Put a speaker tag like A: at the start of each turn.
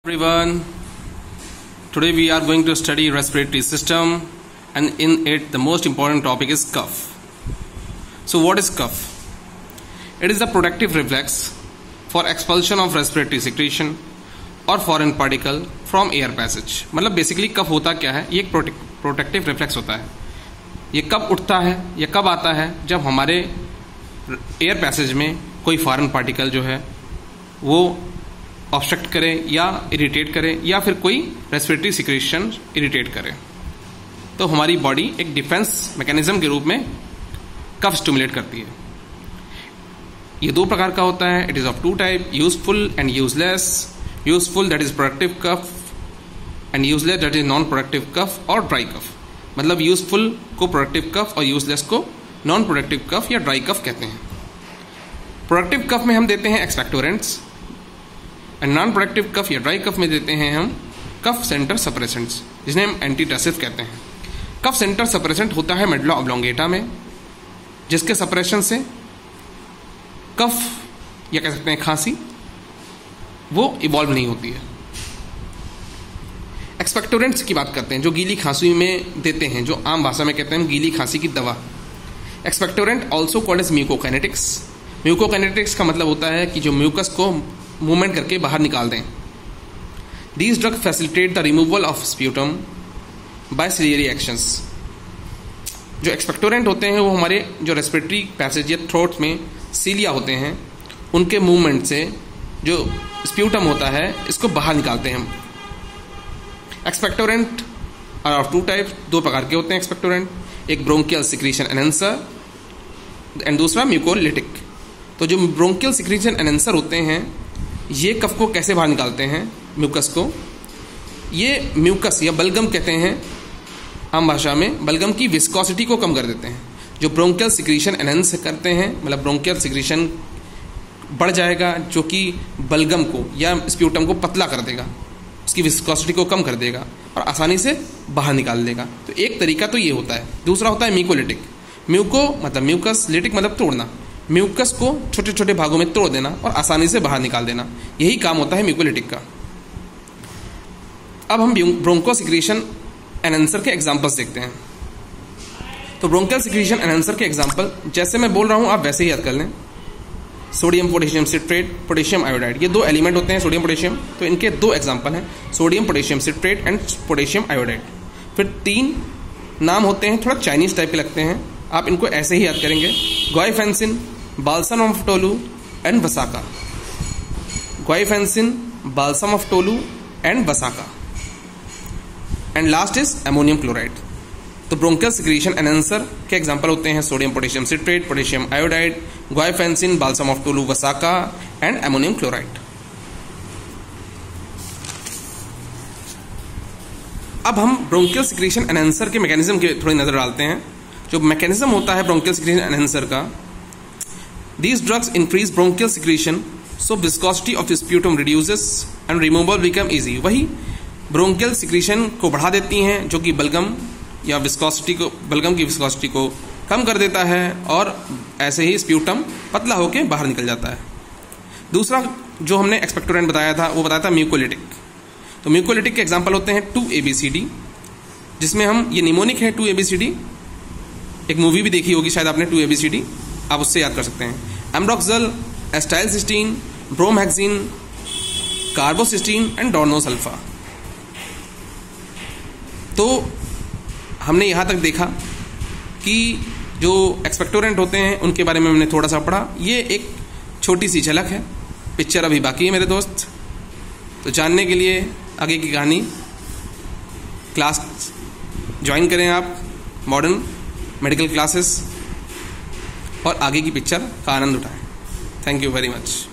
A: Everyone, today we are going to study respiratory system, and in it the most important topic is cough. So what is cough? It is a protective reflex for expulsion of respiratory secretion or foreign particle from air passage. मतलब basically कफ होता क्या है, ये एक protective reflex होता है. ये कब उठता है या कब आता है, जब हमारे एयर पैसेज में कोई फॉरेन पार्टिकल जो है वो ऑब्स्ट्रक्ट करे या इरिटेट करे या फिर कोई रेस्पिरेटरी सिक्रेशन इरिटेट करे, तो हमारी बॉडी एक डिफेंस मैकेनिज्म के रूप में कफ स्टिमुलेट करती है. ये दो प्रकार का होता है. It is of two type, useful and useless. Useful that is productive cough and useless that is non productive cough और ड्राई कफ. मतलब यूजफुल को प्रोडक्टिव कफ और यूजलेस को नॉन प्रोडक्टिव कफ या ड्राई कफ कहते हैं. प्रोडक्टिव कफ में हम देते हैं expectorants and non productive cough या ड्राई कफ में देते हैं हम कफ सेंटर सप्रेसेंट्स, जिन्हें हम एंटीटसिव कहते हैं. कफ सेंटर सप्रेसेंट होता है मेडुला ऑब्लोंगेटा में, जिसके सप्रेशन से कफ या कह सकते हैं खांसी वो इवॉल्व नहीं होती है. एक्सपेक्टोरेंट्स की बात करते हैं, जो गीली खांसी में देते हैं, जो आम भाषा में कहते हैं हम गीली खांसी की दवा. Expectorant also called as mucokinetics. Mucokinetics का मतलब होता है कि जो म्यूकस को मूवमेंट करके बाहर निकाल दें. These drug facilitate the removal of sputum by ciliary actions. जो एक्सपेक्टोरेंट होते हैं वो हमारे जो रेस्पिरेटरी पैसेज या थ्रोट में सीलिया होते हैं उनके मूवमेंट से जो स्प्यूटम होता है इसको बाहर निकालते हैं हम. Expectorant are of two type, दो प्रकार के होते हैं एक्सपेक्टोरेंट. एक ब्रोंकियल सिक्रीशन एनहेंसर एंड दूसरा म्यूकोलिटिक. तो जो ब्रोंकियल सिक्रीशन एनहेंसर होते हैं ये कफ को कैसे बाहर निकालते हैं, म्यूकस को. ये म्यूकस या बलगम कहते हैं आम भाषा में, बलगम की विस्कोसिटी को कम कर देते हैं. जो ब्रोंकियल सिक्रीशन एनहेंस करते हैं, मतलब ब्रोंकियल सिक्रीशन बढ़ जाएगा जो कि बलगम को या स्प्यूटम को पतला कर देगा, उसकी विस्कोसिटी को कम कर देगा और आसानी से बाहर निकाल देगा. तो एक तरीका तो ये होता है. दूसरा होता है म्यूकोलिटिक. म्यूको मतलब म्यूकस, लिटिक मतलब तोड़ना. म्यूकस को छोटे छोटे भागों में तोड़ देना और आसानी से बाहर निकाल देना, यही काम होता है म्यूकोलिटिक का. अब हम ब्रोंको सिक्रीशन एनहेंसर के एग्जांपल्स देखते हैं. तो ब्रोंकियल सिक्रीशन एनहेंसर के एग्जांपल जैसे मैं बोल रहा हूं आप वैसे ही याद कर लें. Sodium potassium citrate, potassium iodide, ये दो एलिमेंट होते हैं सोडियम पोटेशियम. तो इनके दो एग्जांपल हैं, sodium potassium citrate and potassium iodide. फिर तीन नाम होते हैं थोड़ा चाइनीज टाइप के लगते हैं, आप इनको ऐसे ही याद करेंगे. Guaifenesin, balsam of tolu and vasaka. Guaifenesin, balsam of tolu and vasaka. And last is ammonium chloride. तो ब्रोंकियल सिक्रीशन एनहेंसर के एग्जांपल होते हैं sodium potassium citrate, potassium iodide, guaifenesin, balsam of tolu, vasaka and ammonium chloride. अब हम bronchial secretion enhancer के mechanism की थोड़ी नजर डालते हैं. जो मैकेनिज्म होता है ब्रोंकियल सिक्रीशन एनहेंसर का, these drugs increase bronchial secretion so viscosity of sputum reduces and removal become easy. वही ब्रोंकियल सिक्रीशन को बढ़ा देती हैं जो कि बलगम या विस्कोसिटी को, बलगम की विस्कोसिटी को कम कर देता है और ऐसे ही स्प्यूटम पतला होकर बाहर निकल जाता है. दूसरा जो हमने एक्सपेक्टोरेंट बताया था वो बताया था म्यूकोलिटिक. तो म्यूकोलिटिक के एग्जांपल होते हैं 2-ABCD, जिसमें हम ये निमोनिक है 2-ABCD. एक मूवी भी देखी होगी शायद आपने 2-ABCD, आप उससे याद कर सकते हैं. Ambroxol, acetylcysteine, bromhexine, carbocysteine and dornase alfa. तो हमने यहाँ तक देखा कि जो एक्सपेक्टोरेंट होते हैं उनके बारे में हमने थोड़ा सा पढ़ा. ये एक छोटी सी झलक है, पिक्चर अभी बाकी है मेरे दोस्त. तो जानने के लिए आगे की कहानी क्लास ज्वाइन करें आप, मॉडर्न मेडिकल क्लासेस, और आगे की पिक्चर का आनंद उठाएं. Thank you very much.